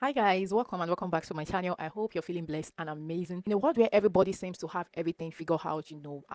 Hi guys, welcome and welcome back to my channel. I hope you're feeling blessed and amazing. In a world where everybody seems to have everything figured out,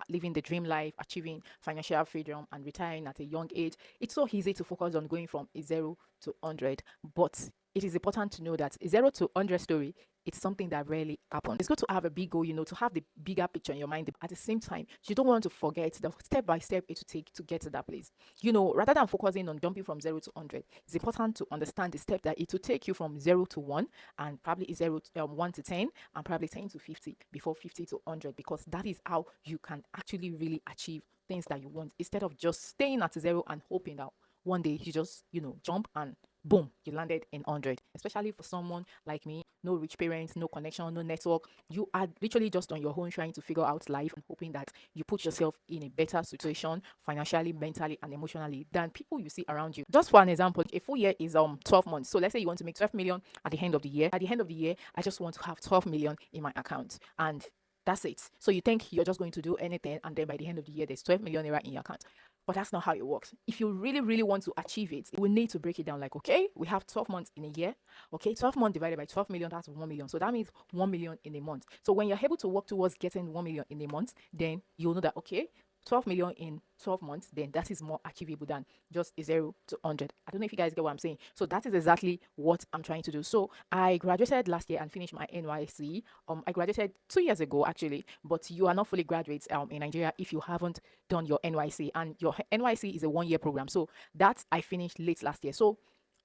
living the dream life, achieving financial freedom and retiring at a young age, it's so easy to focus on going from a 0 to 100. But it is important to know that a 0 to 100 story, it's something that rarely happens. It's good to have a big goal, to have the bigger picture in your mind. At the same time, you don't want to forget the step by step it to take to get to that place. Rather than focusing on jumping from 0 to 100, it's important to understand the step that it will take you from 0 to 1, and probably 1 to 10, and probably 10 to 50 before 50 to 100, because that is how you can actually really achieve things that you want, instead of just staying at 0 and hoping that one day you just jump and boom, you landed in 100. Especially for someone like me, no rich parents, no connection, no network. You are literally just on your own trying to figure out life and hoping that you put yourself in a better situation financially, mentally, and emotionally than people you see around you. Just for an example, a full year is 12 months. So let's say you want to make 12 million at the end of the year. At the end of the year, I just want to have 12 million in my account. And that's it. So you think you're just going to do anything, and then by the end of the year, there's 12 million naira in your account. But that's not how it works. If you really, really want to achieve it, we need to break it down like, okay, we have 12 months in a year. Okay, 12 months divided by 12 million, that's 1 million. So that means 1 million in a month. So when you're able to work towards getting 1 million in a month, then you'll know that, okay, 12 million in 12 months, then that is more achievable than just a 0 to 100. I don't know if you guys get what I'm saying. So that is exactly what I'm trying to do. So I graduated last year and finished my NYC. I graduated 2 years ago actually, but you are not fully graduates in Nigeria if you haven't done your NYC, and your NYC is a 1 year program. So that I finished late last year. So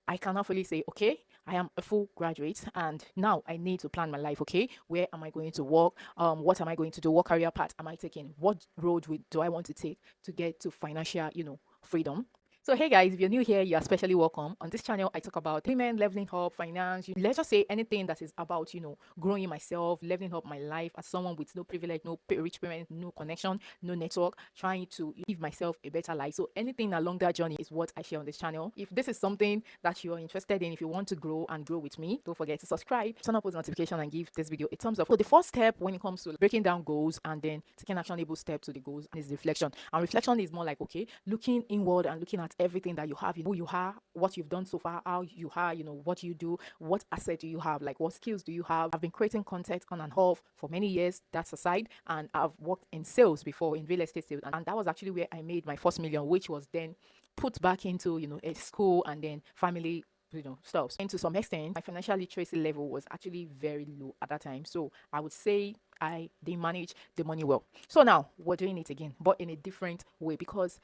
I cannot fully say, okay, I am a full graduate and now I need to plan my life. Okay, where am I going to work? What am I going to do? What career path am I taking? What road do I want to take to get to financial, freedom? So hey guys, if you're new here, you're especially welcome. On this channel, I talk about women leveling up, finance. Let's just say anything that is about, growing myself, leveling up my life as someone with no privilege, no rich parents, no connection, no network, trying to give myself a better life. So anything along that journey is what I share on this channel. If this is something that you're interested in, if you want to grow and grow with me, don't forget to subscribe, turn up post notification, and give this video a thumbs up. So the first step when it comes to breaking down goals and then taking actionable steps to the goals is reflection. And reflection is more like, okay, looking inward and looking at everything that you have, who you are, what you've done so far, how you are, what you do, what asset do you have, like what skills do you have. I've been creating content on and off for many years, that's aside, and I've worked in sales before, in real estate sales, and that was actually where I made my first million, which was then put back into a school and then family stuff. And to some extent, my financial literacy level was actually very low at that time. So I would say I didn't manage the money well. So now we're doing it again, but in a different way, because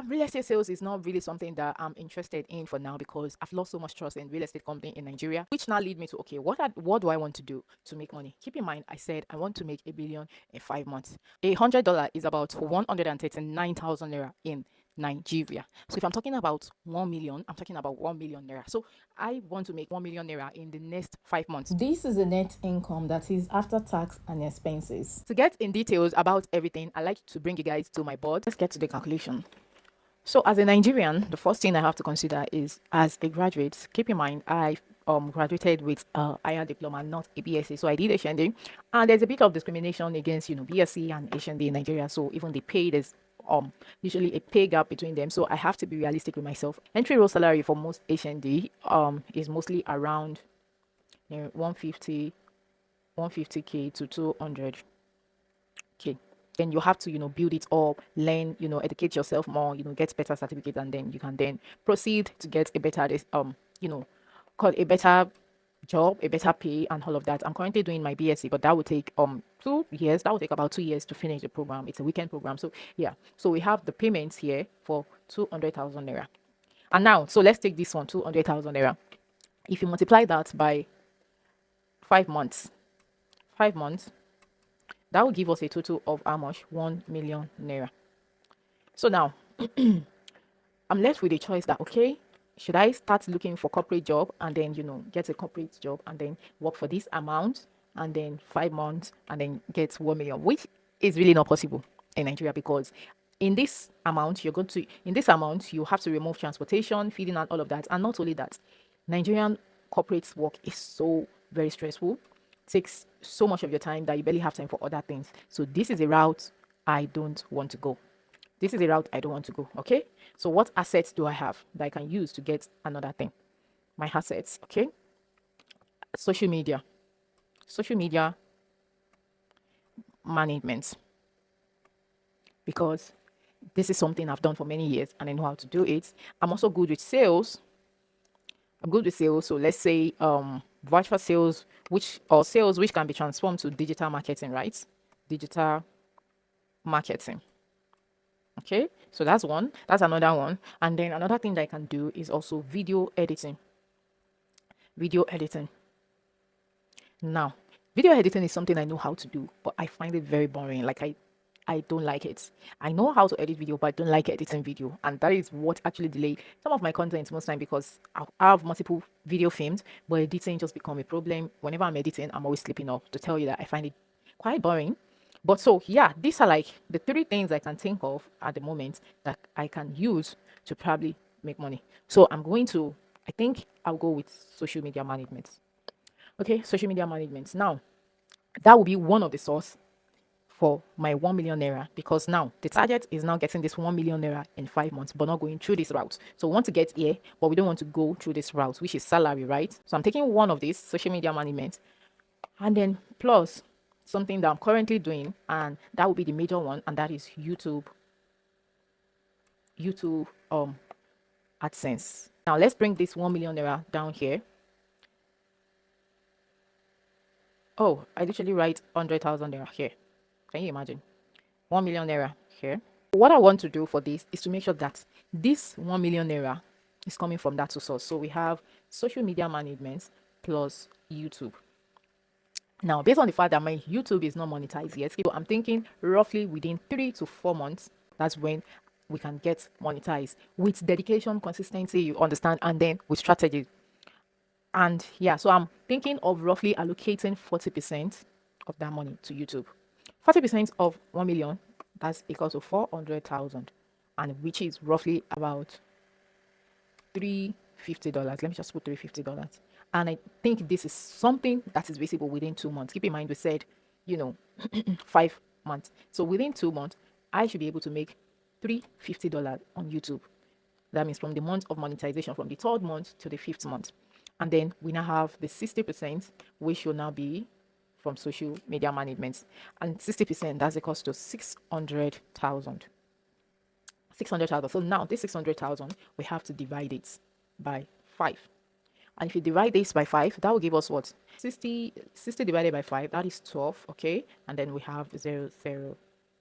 real estate sales is not really something that I'm interested in for now, because I've lost so much trust in real estate company in Nigeria, which now lead me to, okay, what do I want to do to make money? Keep in mind, I said I want to make 1 billion in 5 months. $100 is about 139,000 naira in Nigeria. So if I'm talking about 1 million, I'm talking about 1 million naira. So I want to make 1 million naira in the next 5 months. This is the net income that is after tax and expenses. To get in details about everything, I like to bring you guys to my board. Let's get to the calculation. So as a Nigerian, the first thing I have to consider is, as a graduate, keep in mind I graduated with higher diploma, not a BSc. So I did HND, and there's a bit of discrimination against BSc and HND in Nigeria. So even the pay, there's usually a pay gap between them. So I have to be realistic with myself. Entry role salary for most HND is mostly around 150 150k to 200k. Then you have to build it up, learn, educate yourself more, get better certificate, and then you can then proceed to get a better you know call a better job, a better pay, and all of that. I'm currently doing my BSc, but that would take 2 years. That would take about 2 years to finish the program. It's a weekend program. So yeah, so we have the payments here for 200,000 naira. And now, so let's take this one, 200,000 naira. If you multiply that by 5 months, 5 months, that will give us a total of how much? 1 million naira. So now I'm left with a choice that, okay, should I start looking for corporate job and then get a corporate job and then work for this amount and then 5 months and then get 1 million, which is really not possible in Nigeria, because in this amount you have to remove transportation, feeding, and all of that. And not only that, Nigerian corporate work is so very stressful, takes so much of your time that you barely have time for other things. So this is a route I don't want to go. This is a route I don't want to go. Okay. So what assets do I have that I can use to get another thing? My assets. Okay. social media, social media management, because this is something I've done for many years and I know how to do it. I'm also good with sales. I'm good with sales. So let's say virtual sales, which or sales which can be transformed to digital marketing, right? Digital marketing. Okay, so that's one. That's another one. And then another thing that I can do is also video editing. Video editing. Now, video editing is something I know how to do, but I find it very boring. Like I don't like it. I know how to edit video, but I don't like editing video, and that is what actually delay some of my content most time because I have multiple video filmed, but editing just become a problem. Whenever I'm editing, I'm always slipping up. To tell you that I find it quite boring. But so yeah, these are like the three things I can think of at the moment that I can use to probably make money. So I think I'll go with social media management. Okay, social media management. Now, that will be one of the source for my 1 million naira because now the target is now getting this 1 million naira in 5 months, but not going through this route. So we want to get here, but we don't want to go through this route, which is salary, right? So I'm taking one of these social media management and then plus something that I'm currently doing, and that will be the major one, and that is YouTube AdSense. Now let's bring this 1 million naira down here. Oh, I literally write 100,000 naira here. Can you imagine? 1 million naira here. What I want to do for this is to make sure that this 1 million naira is coming from that source. So we have social media management plus YouTube. Now, based on the fact that my YouTube is not monetized yet, so I'm thinking roughly within 3 to 4 months, that's when we can get monetized with dedication, consistency, you understand, and then with strategy. And yeah, so I'm thinking of roughly allocating 40% of that money to YouTube. 40% of 1 million, that's equal to 400,000, and which is roughly about $350. Let me just put $350. And I think this is something that is visible within 2 months. Keep in mind, we said, 5 months. So within 2 months, I should be able to make $350 on YouTube. That means from the month of monetization, from the third month to the fifth month. And then we now have the 60%, which will now be from social media management. And 60%, that's equals to 600,000. 600,000. So now this 600,000, we have to divide it by 5. And if you divide this by 5, that will give us what? 60 divided by 5, that is 12, okay? And then we have 0, 0,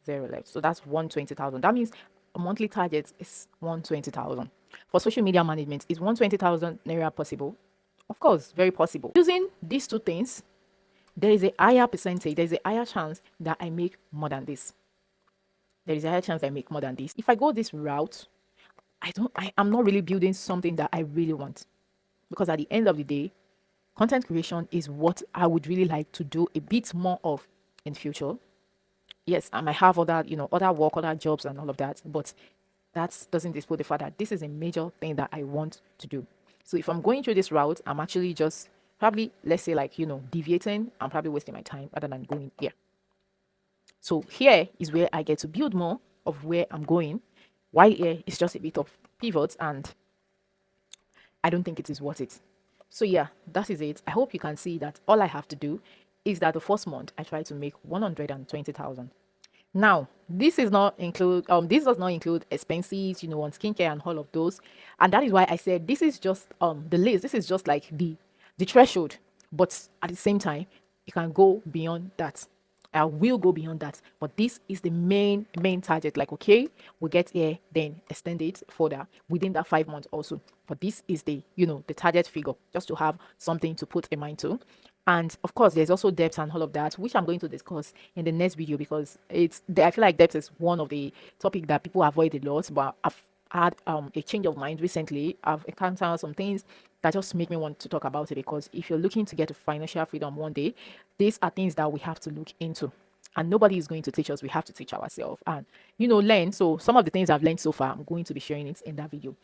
0 left. So that's 120,000. That means a monthly target is 120,000. For social media management, is 120,000 naira possible? Of course, very possible. Using these two things, there is a higher percentage, there is a higher chance that I make more than this. There is a higher chance I make more than this. If I go this route, I'm not really building something that I really want. Because at the end of the day, content creation is what I would really like to do a bit more of in future. Yes, I might have other work, other jobs and all of that, but that doesn't dispute the fact that this is a major thing that I want to do. So if I'm going through this route, I'm actually just probably, let's say, deviating. I'm probably wasting my time rather than going here. So here is where I get to build more of where I'm going, while here is just a bit of pivots, and I don't think it is worth it. So yeah, that is it. I hope you can see that all I have to do is that the first month I try to make 120,000. Now, this does not include expenses, on skincare and all of those. And that is why I said this is just the list. This is just like the threshold. But at the same time, you can go beyond that. I will go beyond that. But this is the main target. Like, okay, we get here, then extend it further within that 5 months also. But this is the target figure, just to have something to put in mind too. And of course, there's also debt and all of that, which I'm going to discuss in the next video, because I feel like debt is one of the topic that people avoid a lot. But I've had a change of mind recently. I've encountered some things that just make me want to talk about it, because if you're looking to get to financial freedom one day, these are things that we have to look into. And nobody is going to teach us. We have to teach ourselves and learn. So some of the things I've learned so far, I'm going to be sharing it in that video.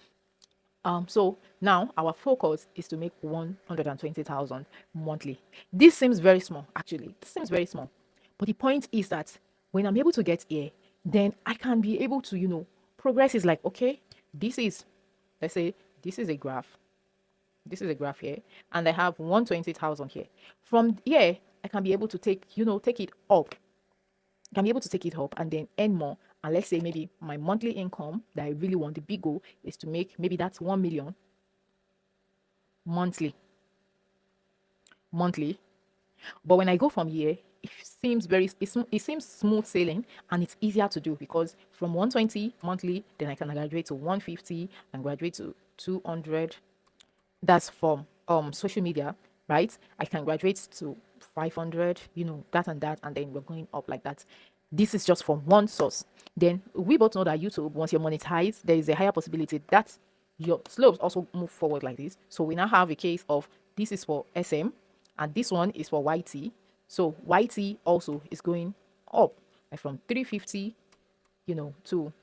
So now our focus is to make 120,000 monthly. This seems very small, actually. This seems very small. But the point is that when I'm able to get here, then I can be able to, progress is like, okay, let's say this is a graph. This is a graph here, and I have 120,000 here. From here, I can be able to take, take it up. I can be able to take it up and then earn more. And let's say maybe my monthly income that I really want, the big goal is to make, maybe that's 1 million monthly. Monthly. But when I go from here, it seems smooth sailing, and it's easier to do because from 120 monthly, then I can graduate to 150 and graduate to 200. That's from social media, right? I can graduate to 500, that and that, and then we're going up like that. This is just from one source. Then we both know that YouTube, once you're monetized, there is a higher possibility that your slopes also move forward like this. So we now have a case of this is for SM and this one is for YT. So YT also is going up, like from 350, to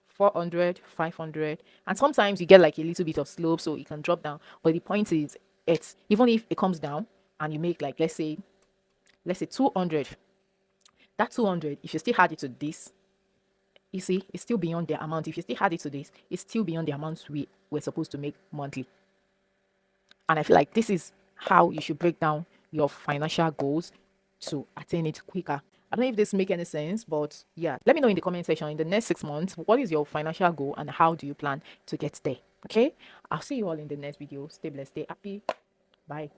400, 500, and sometimes you get like a little bit of slope, so it can drop down. But the point is, it's even if it comes down and you make like let's say 200, that 200, if you still add it to this, you see, it's still beyond the amount. If you still add it to this, it's still beyond the amount we were supposed to make monthly. And I feel like this is how you should break down your financial goals to attain it quicker. I don't know if this make any sense, but yeah, let me know in the comment section in the next 6 months, what is your financial goal and how do you plan to get there? Okay, I'll see you all in the next video. Stay blessed, stay happy. Bye.